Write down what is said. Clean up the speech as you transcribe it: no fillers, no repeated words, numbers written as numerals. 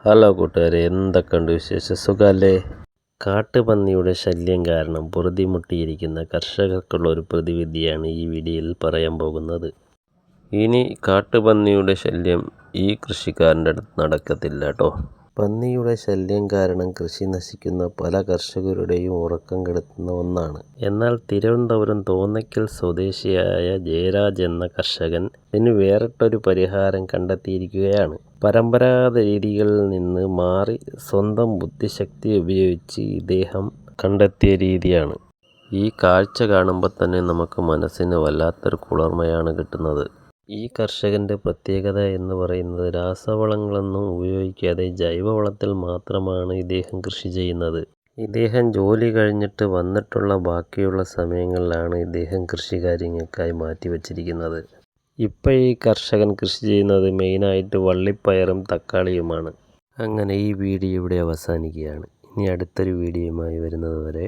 Hello കൂട്ടുകാരെ, എന്തൊക്കെയുണ്ട് വിശേഷം? സുഖമല്ലേ? കാട്ടുപന്നിയുടെ ശല്യം കാരണം പൊറുതിമുട്ടിയിരിക്കുന്ന കർഷകർക്കുള്ള ഒരു പ്രതിവിധിയാണ് ഈ വീഡിയോയിൽ പറയാൻ പോകുന്നത്. ഇനി കാട്ടുപന്നിയുടെ ശല്യം ഈ കൃഷിക്കാരൻ്റെ അടുത്ത് നടക്കത്തില്ല കേട്ടോ. പന്നിയുടെ ശല്യം കാരണം കൃഷി നശിക്കുന്ന പല കർഷകരുടെയും ഉറക്കം കെടുത്തുന്ന ഒന്നാണ്. എന്നാൽ തിരുവനന്തപുരം തോന്നയ്ക്കൽ സ്വദേശിയായ ജയരാജ് എന്ന കർഷകൻ ഇതിന് വേറിട്ടൊരു പരിഹാരം കണ്ടെത്തിയിരിക്കുകയാണ്. പരമ്പരാഗത രീതികളിൽ നിന്ന് മാറി സ്വന്തം ബുദ്ധിശക്തി ഉപയോഗിച്ച് ഇദ്ദേഹം കണ്ടെത്തിയ രീതിയാണ്. ഈ കാഴ്ച കാണുമ്പോൾ തന്നെ നമുക്ക് മനസ്സിന് വല്ലാത്തൊരു കുളിർമയാണ് കിട്ടുന്നത്. ഈ കർഷകൻ്റെ പ്രത്യേകത എന്ന് പറയുന്നത് രാസവളങ്ങളൊന്നും ഉപയോഗിക്കാതെ ജൈവവളത്തിൽ മാത്രമാണ് ഇദ്ദേഹം കൃഷി ചെയ്യുന്നത്. ഇദ്ദേഹം ജോലി കഴിഞ്ഞിട്ട് വന്നിട്ടുള്ള ബാക്കിയുള്ള സമയങ്ങളിലാണ് ഇദ്ദേഹം കൃഷികാര്യങ്ങൾക്കായി മാറ്റിവെച്ചിരിക്കുന്നത്. ഇപ്പോൾ ഈ കർഷകൻ കൃഷി ചെയ്യുന്നത് മെയിനായിട്ട് വള്ളിപ്പയറും തക്കാളിയുമാണ്. അങ്ങനെ ഈ വീഡിയോ ഇവിടെ അവസാനിക്കുകയാണ്. ഇനി അടുത്തൊരു വീഡിയോയുമായി വരുന്നത് വരെ